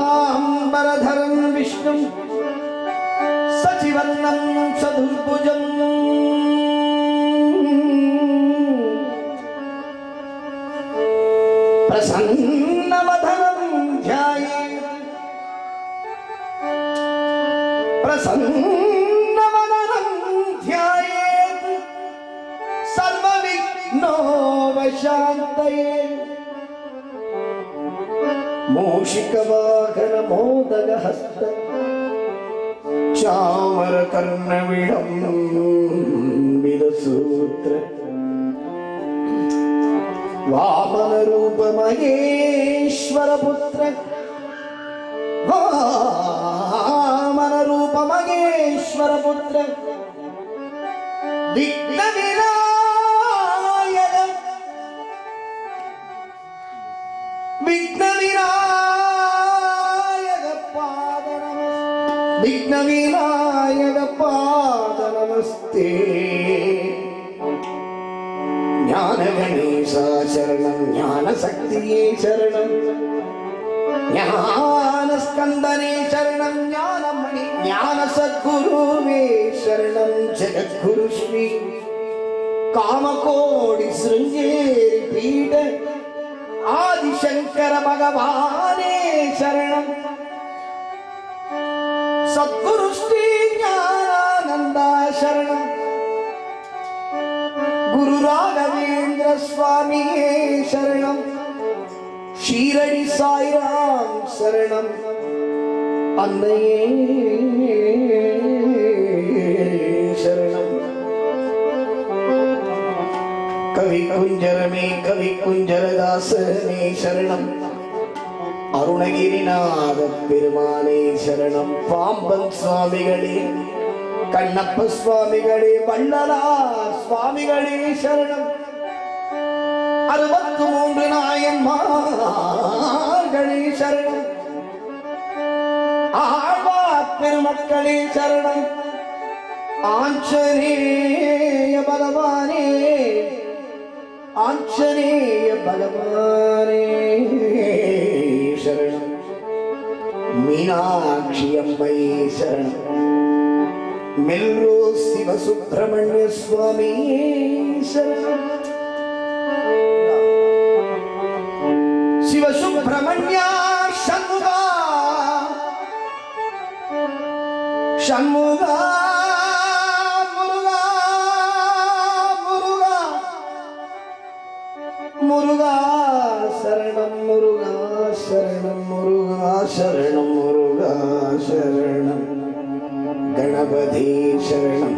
शुक्लांबरधरं विष्णुं सचिवन्नं चतुर्भुजं प्रसन्नवदनं ध्यायेत् सर्वविघ्नोपशान्तये मूषिकवाहन मोदकहस्त चामरकर्णविलम्बितसूत्र वामनरूप महेश्वरपुत्र वामनरूप महेश्वरपुत्र विघ्नविनायक पाद नमस्ते ज्ञान गणेशा शरणं ज्ञान शक्तिये शरणं ज्ञान स्कंदने शरणं ज्ञानमणि ज्ञान सद्गुरुवे शरणं जगद्गुरु श्री कामकोटि शृंगेरी पीठ आदिशंकर भगवाने शरणं सद्गुरु श्री ज्ञानानंद शरणं गुरु राघवेंद्र स्वामी शरणं शीरडी साईराम शरणं अन्नये शरणं कवि कुंजर में कवि कुंजर दास में शरणं अरुणगिरिनाथ पेरुमाने शरणं पांबन स्वामिगळे कण्णप्प स्वामिगळे बल्ललार स्वामिगळे शरणं 63 नायन्मार्गळे शरणं आळ्वार पेरुमक्कळे शरणं आंजनेय भगवाने आंजनेय भगवाने शरणं मीनाक्षी अम्मये शरणं मेल्लो शिव सुब्रह्मण्य स्वामी शरणं शिव सुब्रह्मण्य षण्मुगा षण्मुगा मुरुगा शरणं मुरुगा शरणं मुरुगा शरणं मुरुगा शरणं गणपति शरणं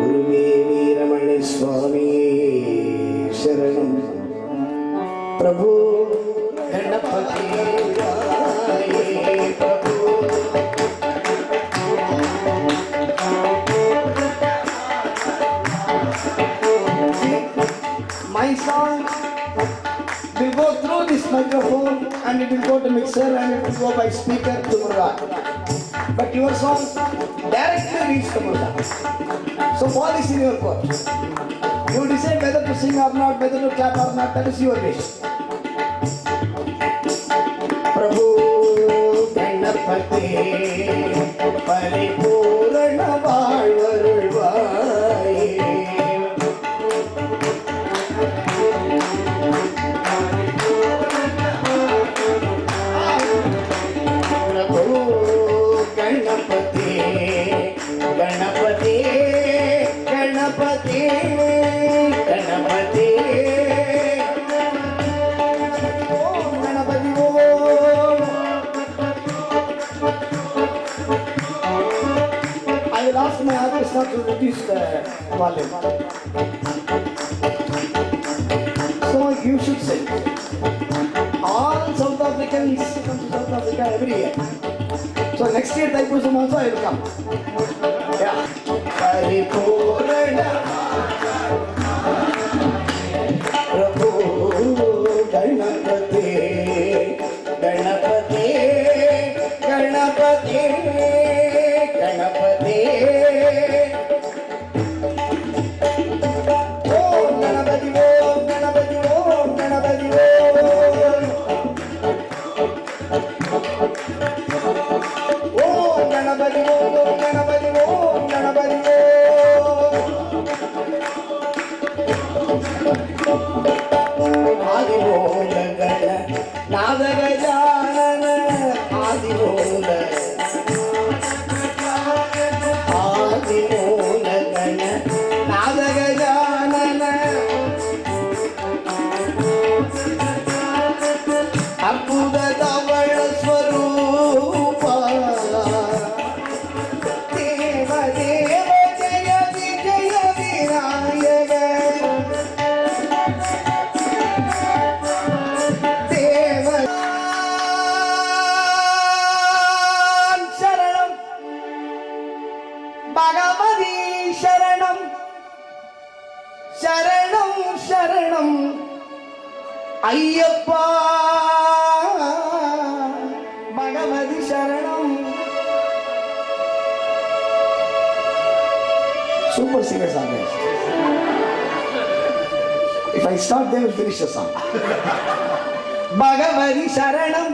गुरुवे वीरमणि स्वामी शरणं प्रभु गणपति प्रभु my song will go through this microphone and it will go to mixer and it will go by speaker to Muruga. But your song directly reaches to Muruga. So fall is in your court. You decide whether to sing or not, whether to clap or not, that is your wish. Prabhu Ganapati Paripurana Valvarulvaye Ganpati Ganpati Ganpati volume. So you should sing. All South Africans come to South Africa every year. So next year Thaipusam also I will come. Yeah. Paripurana Prabhu Ganapati Ganapati Ganapati Ganapati Om Ganapati Om Ganapati Om Ganapati Om Ganapati Om Ganapati Om Ganapati Adivola Gana Nadaganana Adivola Adivola Gana Nadaganana Abbuda Davana Swarupa Deva Deva Jaya Vijaya Vinayaka Deva Sharanam Bhagavati Sharanam Sharanam Sharanam Ayyappa Bhagavati Sharanam. Super singer song guys. If I start they will finish the song. Bhagavati Sharanam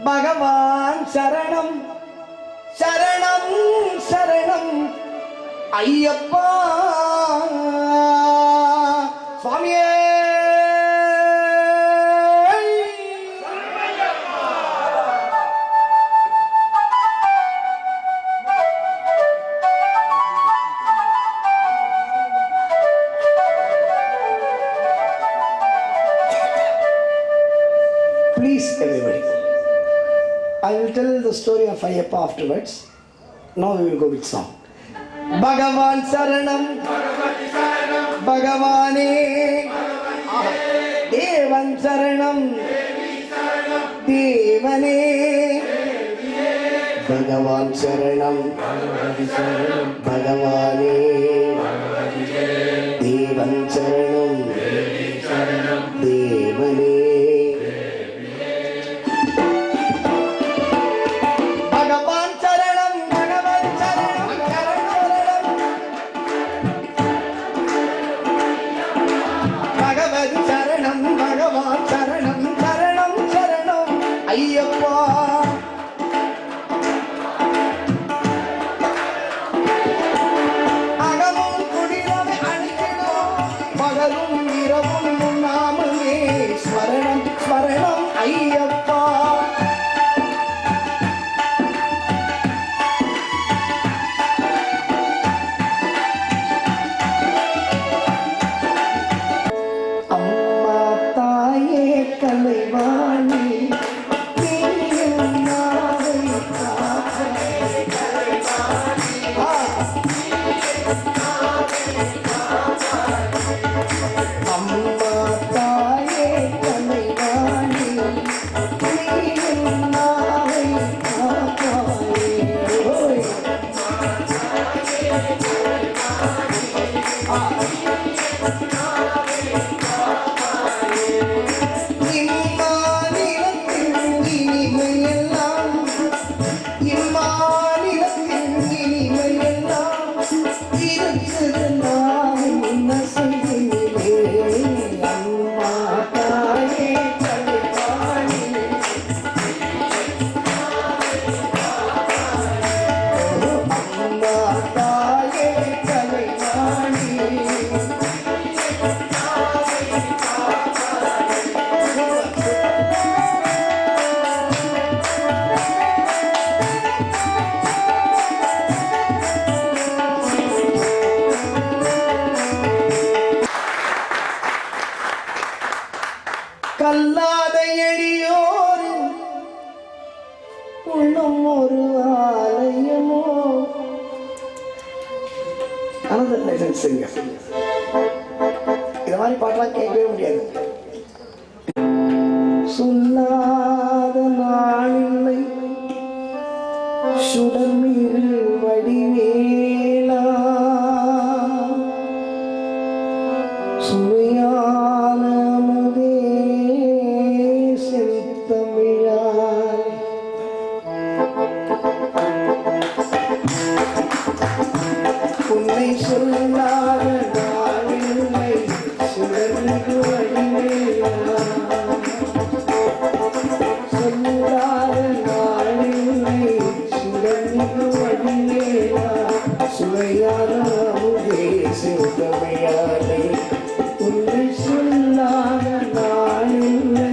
Bhagavan Sharanam Sharanam Sharanam Ayyappa Swami Please everybody. I will tell the story of Ayyappa afterwards. Now we will go with song. Bhagavan Saranam Bhagavane Devan Saranam Devane Bhagavan Saranam Bhagavane Devan Saranam Devane கல்லாத எளியோர் உள்ளம் ஒரு ஆலயமோ. Great singer. இந்த மாதிரி பாட்டெல்லாம் கேட்கவே முடியாது. சொல்லாத நாளில்லை சுடர்மிகு வடிவேலா, சுவையான முதே செந்தமிழாய். உன்னை சொல்லாத நாளில்லை சுடர்மிகு வடிவேலா, சொல்லாத நாளில்லை சுடர்மிகு வடிவேலா, சுவையான முதே செந்தமிழாய். உன்னை சொல்லாத நாளில்லை.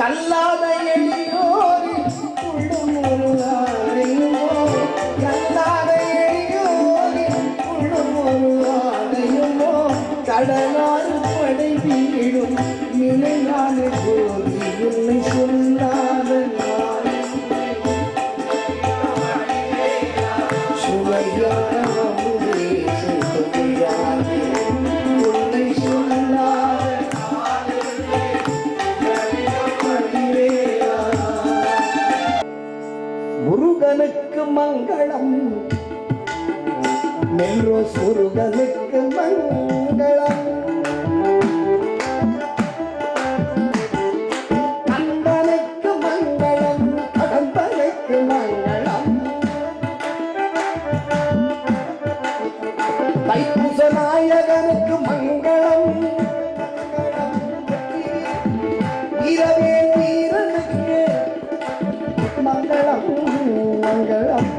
கல்லாத எளியோரின் உள்ளும் ஒரு ஆலயமோ, கல்லாத எளியோரின் உள்ளும் ஒரு ஆலயமோ, கடலாறு படை வீடும் நிலையான போது உன்னை சொல்லாத சுவையான அமுதே செந்தமிழாயே. உன்னை சொல்லாத முருகனுக்கு மங்களம், மெல்ரோஸ் முருகனுக்கு மங்களம், கந்தனுக்கு மங்களம், கடம்பனுக்கு மங்களம், தைப்பூச நாயகனுக்கு மங்களம், இரவே வீரனுக்கு மங்களம் மங்களம்.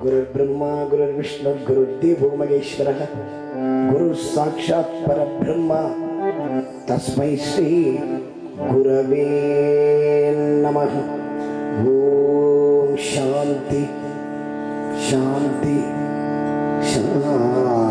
குரு பிரம்மா குரு விஷ்ணு குரு தேவோ மகேஸ்வரः குரு சாட்சாத் பரபிரம்மா தஸ்மை ஸ்ரீ குரவே நமः. ஓம் சாந்தி சாந்தி சாந்தி.